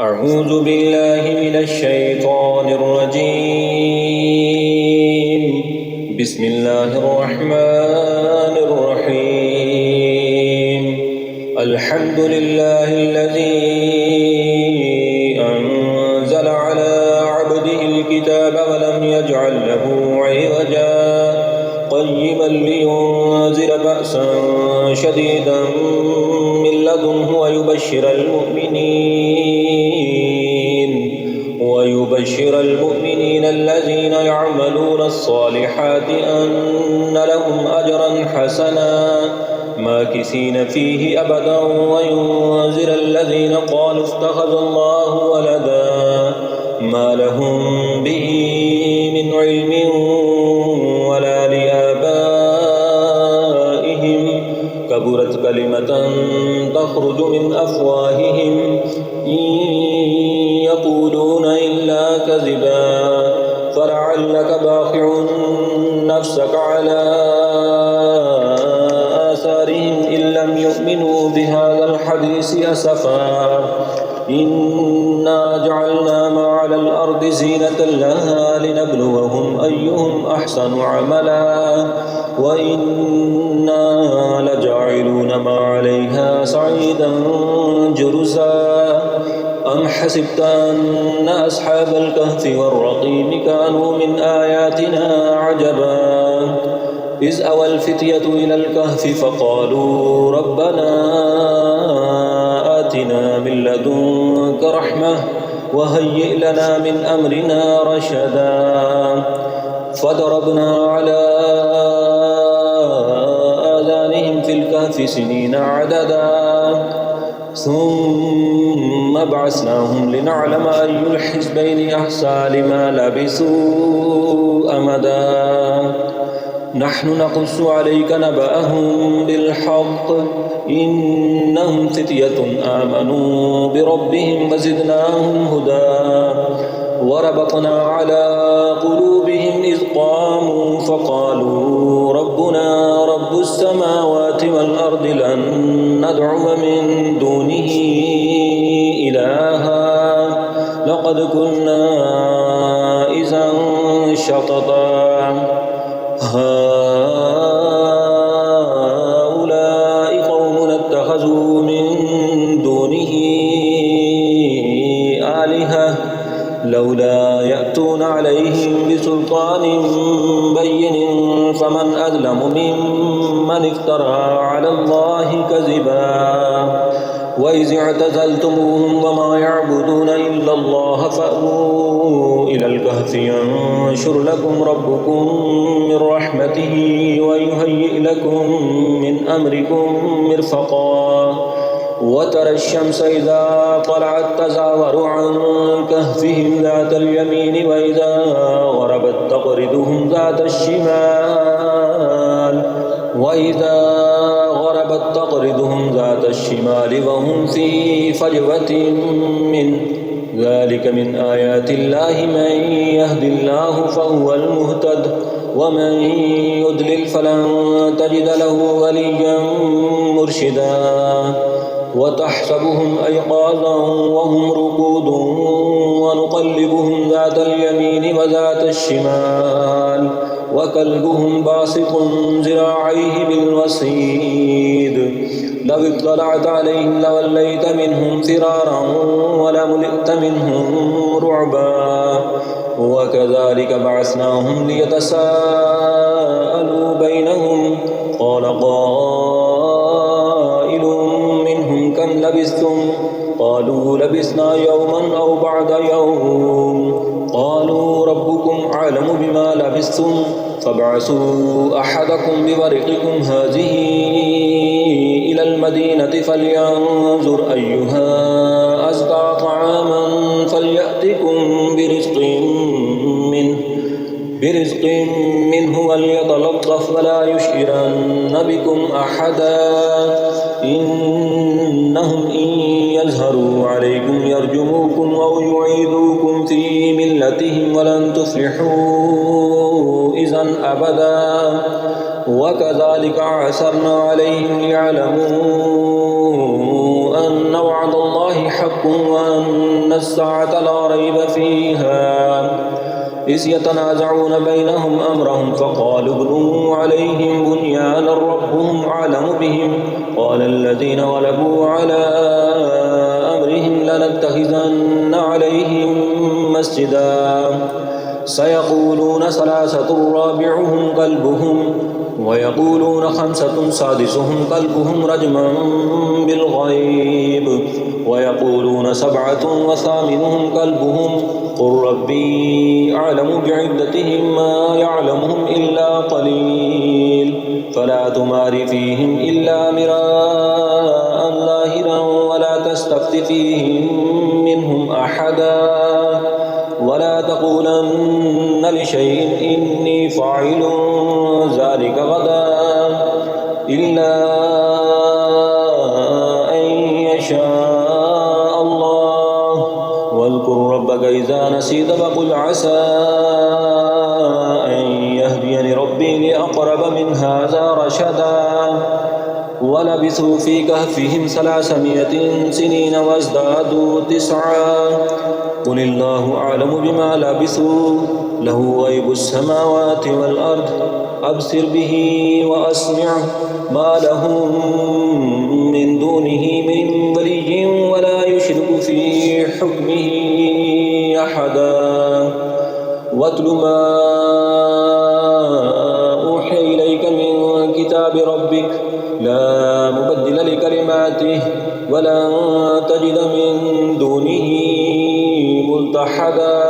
أعوذ بالله من الشيطان الرجيم. بسم الله الرحمن الرحيم. الحمد لله الذي أنزل على عبده الكتاب ولم يجعل له عوجا قيما لينذر بأسا شديدا من لدنه ويبشر المؤمنين الذين يعملون الصالحات أن لهم أجرا حسنا ماكثين فيه أبدا وينذر الذين قالوا اتخذ الله ولدا ما لهم به من علم ولا لآبائهم كبرت كلمة تخرج من أفواههم إن يقولون إلا كذبا فلعلك باخع نفسك على آثارهم إن لم يؤمنوا بهذا الحديث أسفا إنا جعلنا ما على الأرض زينة لها لنبلوهم أيهم أحسن عملا وإنا لجاعلون ما عليها صعيدا جرزا أم حسبت أن أصحاب الكهف والرقيم كانوا من آياتنا عجبا إذ أوى الفتية إلى الكهف فقالوا ربنا آتنا من لدنك رحمة وهيئ لنا من أمرنا رشدا فضربنا على آذانهم في الكهف سنين عددا ثم بعثناهم لنعلم أي الحزبين أحصى لما لبثوا أمدا نحن نقص عليك نبأهم بالحق إنهم فتية آمنوا بربهم وزدناهم هدى وربطنا على قلوبهم إذ قاموا فقالوا ربنا رب السماوات والأرض لن ندعو من دونه إلها لقد كنا إذا شططا هؤلاء قومنا اتخذوا من دونه آلهة لولا يأتون عليهم بسلطان بين فمن أظلم ممن افترى على الله كذبا وإذ اعتزلتموهم وما يعبدون إلا الله فأووا إلى الكهف ينشر لكم ربكم من رحمته ويهيئ لكم من أمركم مرفقا وترى الشمس إذا طلعت تزاور عن كهفهم ذات اليمين وإذا غربت تقرضهم ذات الشمال وهم في فجوة منه ذلك من آيات الله من يهد الله فهو المهتد ومن يضلل فلن تجد له وليا مرشدا وتحسبهم أيقاظا وهم رقود ونقلبهم ذات اليمين وذات الشمال وكلبهم باسط ذراعيه بالوصيد لو اطلعت عليهم لوليت منهم فرارا ولملئت منهم رعبا وكذلك بعثناهم ليتساءلوا بينهم قال قائل منهم كم لبثتم قالوا لبثنا يوما أو بعد يوم قالوا ربكم أعلم بما لبثتم فابعثوا أحدكم بورقكم هذه إلى المدينة فلينظر أيها أزكى طعاما فليأتكم برزق منه وليتلطف ولا يشعرن بكم أحدا إنهم إن يظهروا عليكم يرجموكم أو يعيدوكم في ملتهم ولن تفلحوا إذا أبدا وكذلك عثرنا عليهم ليعلموا أن أن وعد الله حق وأن الساعة لا ريب فيها إذ يتنازعون بينهم أمرهم فقالوا ابنوا عليهم بنيانا ربهم أعلم بهم قال الذين غلبوا على أمرهم لنتخذن عليهم مسجدا سيقولون ثلاثة رابعهم كلبهم ويقولون خمسة سادسهم كلبهم رجما بالغيب ويقولون سبعة وثامنهم كلبهم قل ربي أعلم بعدتهم ما يعلمهم إلا قليل فلا تمار فيهم إلا مراء ظاهرا ولا تستفت فيهم منهم أحدا ولا تقولن لشيء إني فاعل ذلك غدا إلا أن يشاء الله واذكر ربك إذا نسيت فقل عسى أن يهديني ربي لأقرب من هذا رشدا ولبثوا في كهفهم 300 سنين وازدادوا 9 قل الله أعلم بما لبثوا له غيب السماوات والأرض أبصر به وأسمع ما لهم من دونه من ولي ولا يشرك في حكمه أحدا واتل ما أوحي إليك من كتاب ربك لا مبدل لكلماته ولن تجد من دونه ملتحدا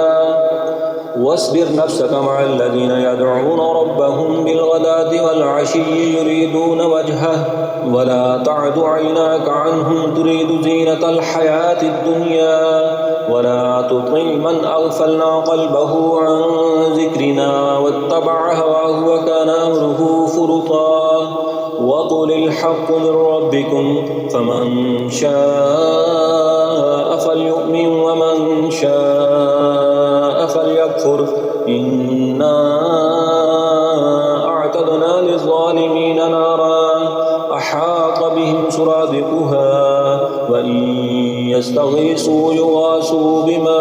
واصبر نفسك مع الذين يدعون ربهم بالغداة والعشي يريدون وجهه ولا تعد عيناك عنهم تريد زينة الحياة الدنيا ولا تطع من أغفلنا قلبه عن ذكرنا واتبع هواه وكان أمره فرطا وقل الحق من ربكم فمن شاء فليؤمن ومن شاء فليكفر إنا أعتدنا للظالمين نارا أحاط بهم سرادقها وإن يستغيثوا يغاثوا بماء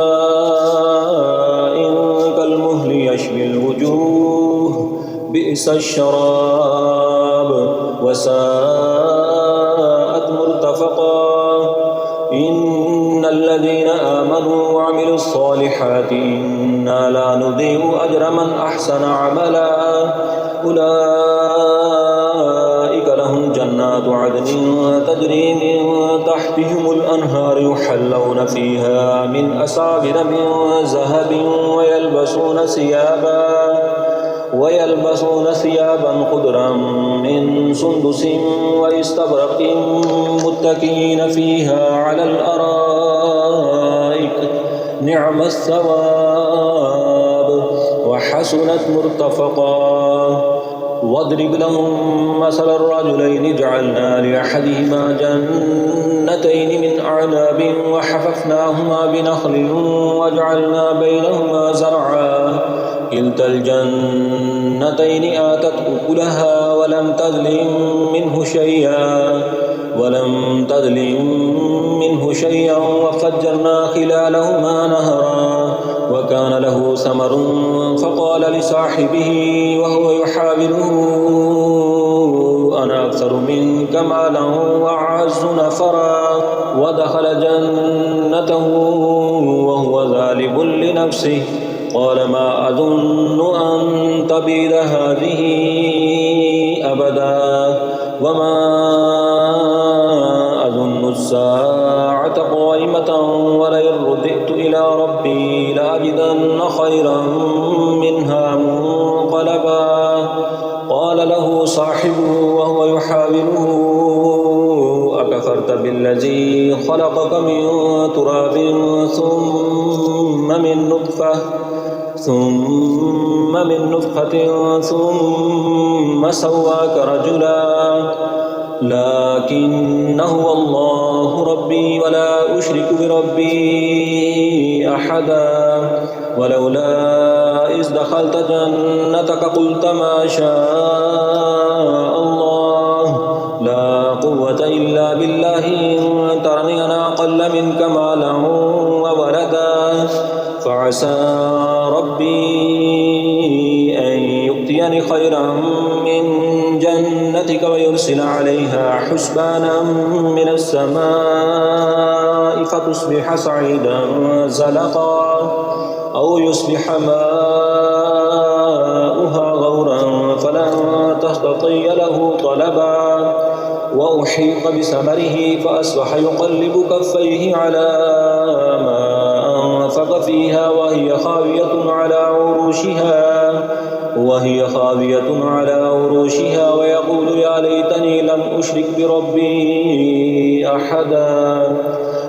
كالمهل يشوي الوجوه بئس الشراب وساءت مرتفقا إن الذين آمنوا وعملوا الصالحات إنا لا نضيع أجر من أحسن عملا أولئك لهم جنات عدن تجري من تحتهم الأنهار يحلون فيها من أساور من ذهب ويلبسون ثيابا خضرا من سندس واستبرق متكئين فيها على الأرائك نعم الثواب وحسنت مرتفقا واضرب لهم مثل الرجلين جعلنا لأحدهما جنتين من أعناب وحففناهما بنخل وجعلنا بينهما زرعا كلتا الجنتين آتت أكلها ولم تظلم منه شيئا وفجرنا خلالهما نهرا وكان له ثمر فقال لصاحبه وهو يحاوره أنا أكثر منك مالا وأعز نفرا ودخل جنته وهو ظالم لنفسه قال ما أظن أن تبيد هذه أبدا وما أظن الساعة قائمة ولئن رددت إلى ربي لأجدن خيرا منها منقلبا قال له صاحبه وهو يحاوره أكفرت بالذي خلقك من تراب ثم من نطفة ثم سواك رجلا لكن هو الله ربي ولا أشرك بربي أحدا ولولا إذ دخلت جنتك قلت ما شاء الله لا قوة إلا بالله إن ترني أنا أقل منك مالا وولدا فعسى ربي أن يؤتيني خيرا من جنتك ويرسل عليها حسبانا من السماء فتصبح صعيدا زلقا أو يصبح ماؤها غورا فلن تستطيع له طلبا وأحيط بثمره فأصبح يقلب كفيه على ما أنفق فيها وهي خاوية على عروشها ويقول يا ليتني لم أشرك بربي أحدا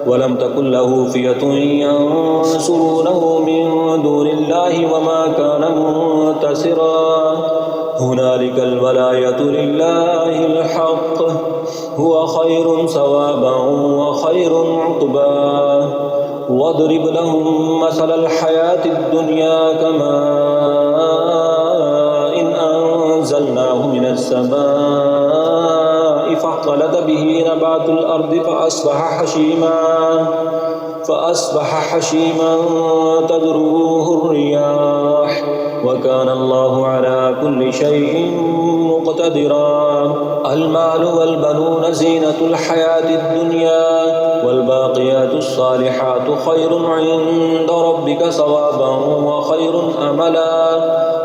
ولم تكن له فئة ينصرونه من دون الله وما كان منتصرا هنالك الولاية لله الحق هو خير ثوابا وخير عقبا واضرب لهم مثل الحياة الدنيا كماء إن أنزلناه من السماء فاختلط به نبات الأرض فأصبح حشيما تذروه الرياح وكان الله على كل شيء مقتدرا المال والبنون زينة الحياة الدنيا والباقيات الصالحات خير عند ربك ثوابا وخير أملا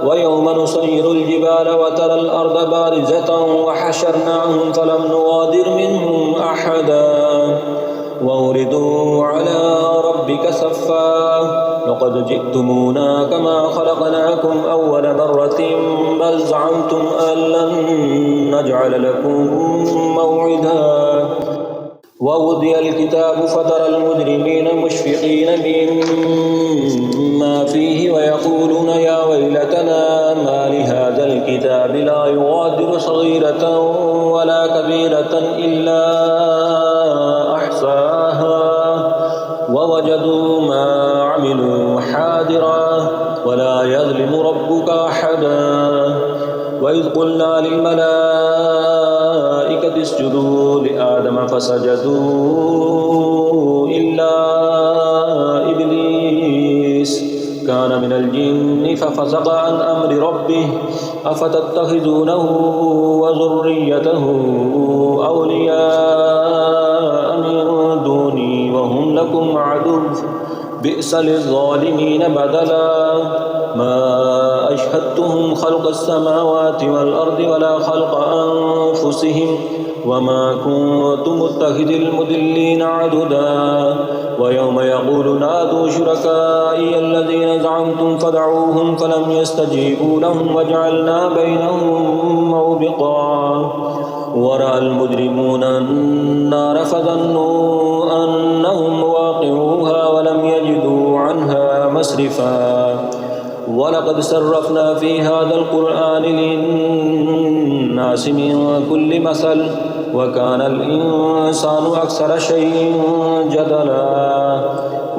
ويوم نسير الجبال وترى الأرض بارزة وحشرناهم فلم نغادر منهم أحدا ووردوا على ربك صفا لقد جئتمونا كما خلقناكم أول مرة بل زعمتم أن لن نجعل لكم موعدا ووضع الكتاب فترى المجرمين مشفقين مما فيه ويقولون يا ويلتنا ما لهذا الكتاب لا يغادر صغيرة ولا كبيرة إلا أحصاها ووجدوا ما عملوا حاضرا ولا يظلم ربك أحدا وإذ قلنا للملائكة اسجدوا لآدم فسجدوا إلا إبليس كان من الجن ففسق عن أمر ربه أفتتخذونه وذريته أولياء من دوني وهم لكم عدو بئس للظالمين بدلا ما أشهدتهم خلق السماوات والأرض ولا خلق أنفسهم وما كنت متخذ المضلين عددا ويوم يقول نادوا شركائي الذين زعمتم فدعوهم فلم يستجيبوا لهم وجعلنا بينهم موبقا ورأى المجرمون النار فظنوا أنهم واقعوها ولم يجدوا عنها مصرفا ولقد صرفنا في هذا القرآن للناس من كل مثل وكان الإنسان أكثر شيء جدلا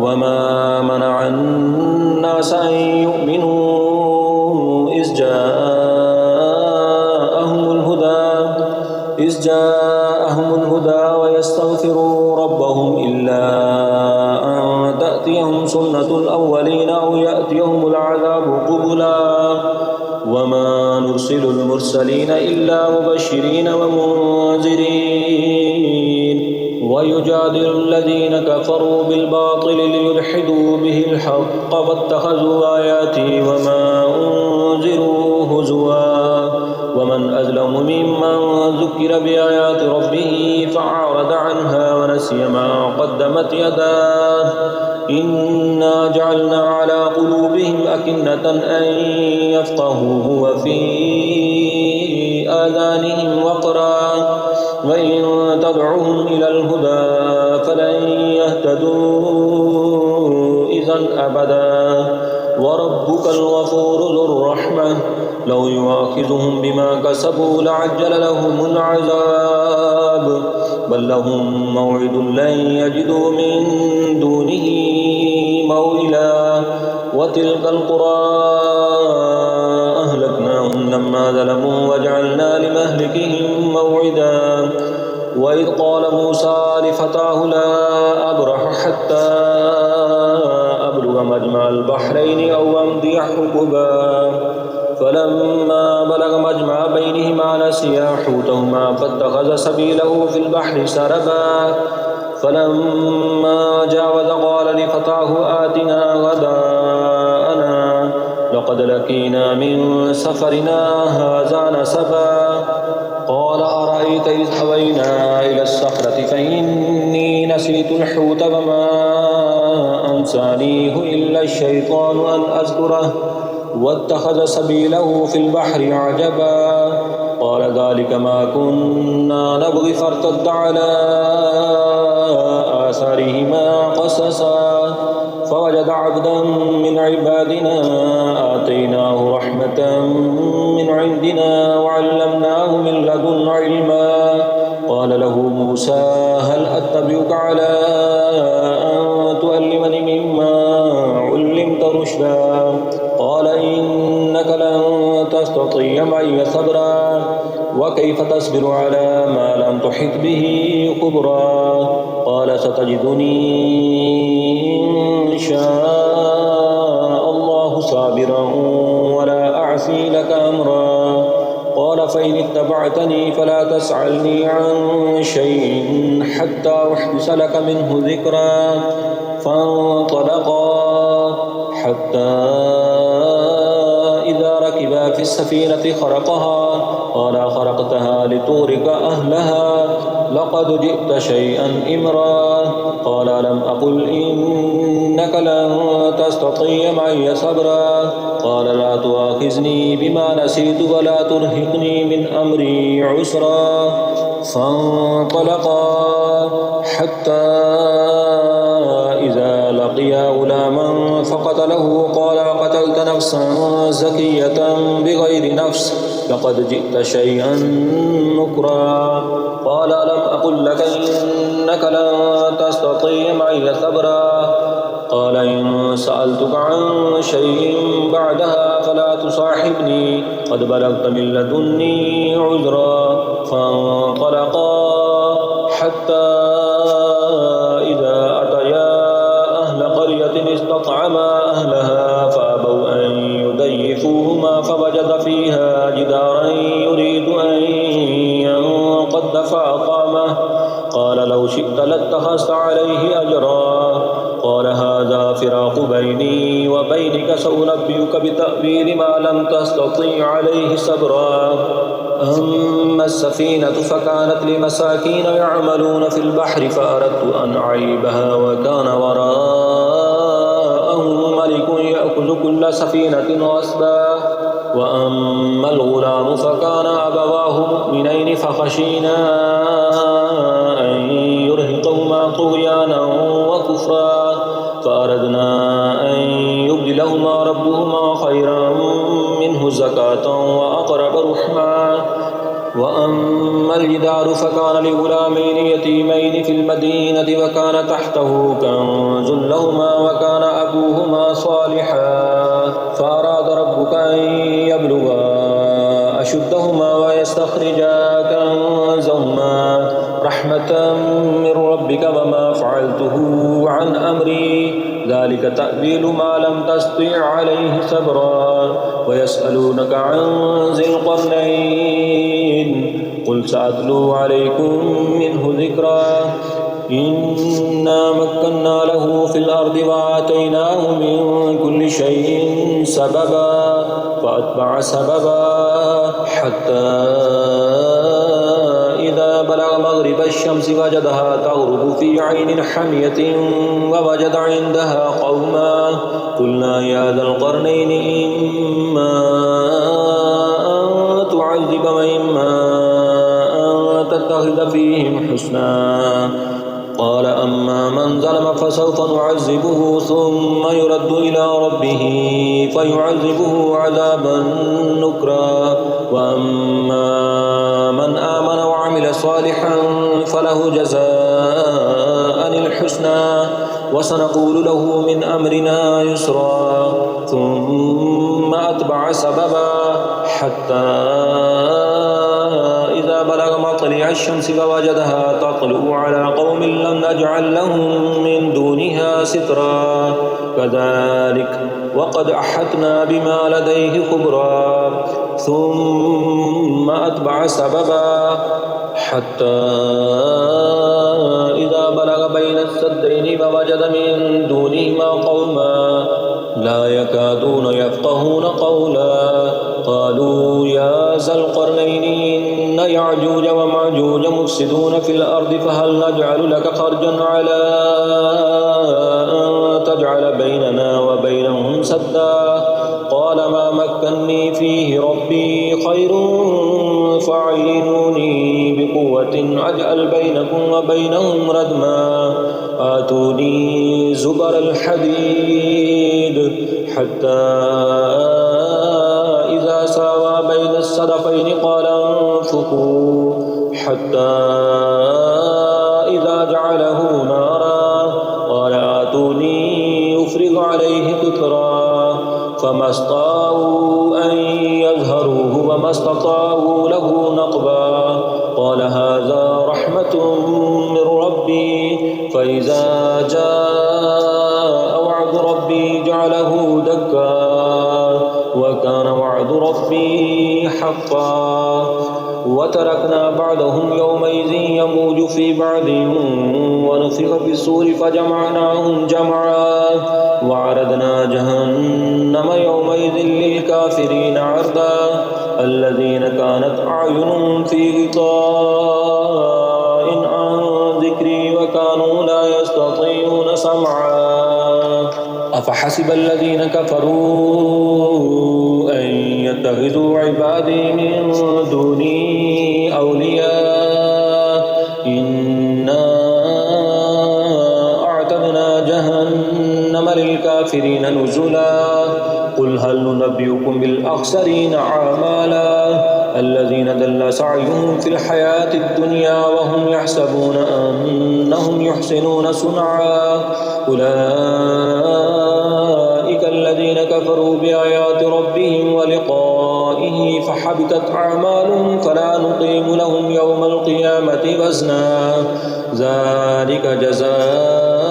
وما منع الناس أن يؤمنوا إذ جاءهم الهدى ويستغفروا ربهم إلا أن تأتيهم سنة الأولين أو يأتيهم العذاب قبلا وما نرسل المرسلين إلا مبشرين ومنذرين ويجادل الذين كفروا بالباطل ليدحضوا به الحق فاتخذوا آياتي وما أنذروا هزوا ومن أظلم ممن ذكر بآيات ربه فأعرض عنها ونسي ما قدمت يداه إنا جعلنا على قلوبهم أكنة أن يفقهوه وفي آذانهم وقرا وإن تدعوهم إلى الهدى فلن يهتدوا إذا أبدا وربك الغفور ذو الرحمة لو يؤاخذهم بما كسبوا لعجل لهم العذاب بل لهم موعد لن يجدوا من دونه موئلا وتلك القرى أهلكناهم لما ظلموا وجعلنا لمهلكهم موعدا وإذ قال موسى لفتاه لا أبرح حتى أبلغ مجمع البحرين أو أمضي حقبا فلما بلغ مجمع بينهما نسيا حوتهما فاتخذ سبيله في البحر سربا فلما جاوز قال لفتاه آتنا غداءنا لقد لقينا من سفرنا هذا نسبا قال أرأيت إذ أوينا إلى الصخرة فإني نسيت الحوت وما أنسانيه إلا الشيطان أن أذكره واتخذ سبيله في البحر عجبا قال ذلك ما كنا نبغي فارتد على آثارهما قصصا فوجد عبدا من عبادنا آتيناه رحمة من عندنا وعلمناه من لدن علما قال له موسى هل أتبعك على أن تعلمني مما علمت رشدا قال إنك لن تستطيع معي صبرا وكيف تصبر على ما لم تحط به خبرا قال ستجدني إن شاء الله صابرا ولا أعصي لك أمرا قال فإن اتبعتني فلا تسألني عن شيء حتى أحدث لك منه ذكرا فانطلقا حتى إذا ركبا في السفينة خرقها قال خرقتها لتغرق أهلها لقد جئت شيئا إمرا قال ألم أقل إنك لن تستطيع معي صبرا قال لا تؤاخذني بما نسيت ولا ترهقني من أمري عسرا فانطلقا حتى إذا لقيا غلاما فقتله قال قتلت نفسا زكية بغير نفس لقد جئت شيئا نكرا قال ألم أقل لك إنك لن تستطيع معي صبرا قال إن سألتك عن شيء بعدها فلا تصاحبني قد بلغت من لدني عذرا فانطلقا حتى إذا أتيا أهل قرية استطعما أهلها فأبوا أن يضيفوهما فوجد فيها جدارا يريد أن ينقض فأقامه قال لو شئت لاتخذت عليه أجرا قال هذا فراق بيني وبينك سأنبئك بتأويل ما لم تستطيع عليه صبرا أما السفينة فكانت لمساكين يعملون في البحر فأردت أن أعيبها وكان وراءهم ملك يأخذ كل سفينة غصبا وأما الغلام فكان أبواه مؤمنين فخشينا أن يرهقهما طغيانا وكفرا فأردنا أن يبدلهما ربهما خيرا منه زكاة وأقرب رحما وأما الجدار فكان لغلامين يتيمين في المدينة وكان تحته كنز لهما وكان أبوهما صالحا فأراد ربك أن يبلغا أشدهما ويستخرجا كنزهما رحمة من ربك وما فعلته عن أمري ذلك تأويل ما لم تستطع عليه صبرا ويسألونك عن ذي القرنين قل سأتلو عليكم منه ذكرا إنا مكنا له في الأرض وآتيناه من كل شيء سببا فأتبع سببا حتى إذا بلغ مغرب الشمس وجدها تغرب في عين حمية ووجد عندها قوما قلنا يا ذا القرنين إما أن تعذب وإما أن تتخذ فيهم حسنا قال أما من ظلم فسوف نعذبه ثم يرد إلى ربه فيعذبه عذابا نكرا وأما من آمن وعمل صالحا فله جزاء الحسنى وسنقول له من أمرنا يسرا ثم أتبع سببا حتى إذا بلغ مطلع الشمس فوجدها تطلع على قوم لم نجعل لهم من دونها سترا كذلك وقد أحطنا بما لديه خبرا ثم أتبع سببا حتى إذا بلغ بين السدين فوجد من دونهما قوما لا يكادون يفقهون قولا قالوا يا ذا القرنين إن يعجوج ومعجوج مفسدون في الأرض فهل نجعل لك خرجا على أن تجعل بيننا وبينهم سدا قال ما مكني فيه ربي خير فاعينوني بقوة أجعل بينكم وبينهم ردما آتوني زبر الحديد حتى إذا ساوى بين الصدفين قال انفخوا حتى إذا جعله نارا قال آتوني أفرغ عليه قطرا فما استطاعوا أن يظهروه وما استطاعوا له نقبا قال هذا رحمة من ربي فإذا جاء وعد ربي جعله دكا وكان وعد ربي حقا وتركنا بعضهم يومئذ يموج في بعض ونفخ في الصور فجمعناهم جمعا وعرضنا جهنم يومئذ للكافرين عرضا الذين كانت أعينهم في غطاء عن ذكري وكانوا لا يستطيعون سمعا أفحسب الذين كفروا أن يتخذوا عبادي من دوني أولياء إنا أعتدنا جهنم للكافرين نزلا قل هل ننبئكم بالأخسرين أعمالا الذين ضل سعيهم في الحياة الدنيا وهم يحسبون أنهم يحسنون صنعا أولئك الذين كفروا بآيات ربهم ولقائه فحبطت أعمالهم فلا نقيم لهم يوم القيامة وزنا ذلك جزاؤهم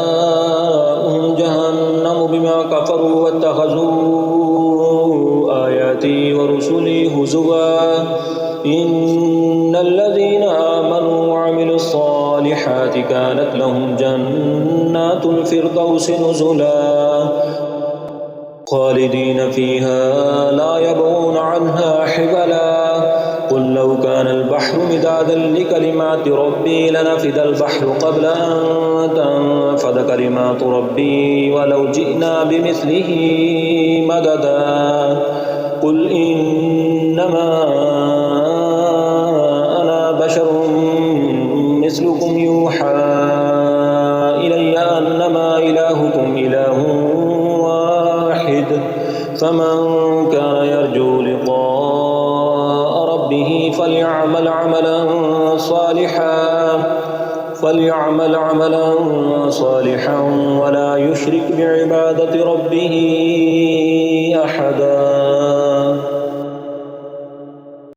جهنم بما كفروا واتخذوا آياتي ورسلي هزوا إن الذين آمنوا وعملوا الصالحات كانت لهم جنات الفردوس نزلا خالدين فيها لا يبغون عنها حبلا قل لو كان البحر مدادا لكلمات ربي لنفد البحر قبل أن تنفد كلمات ربي ولو جئنا بمثله مددا قل إنما أنا بشر مثلكم يوحى إلي أنما إلهكم إله واحد فمن كان يرجو لقاء ربه فليعمل عملا صالحا ولا يشرك بعبادة ربه أحدا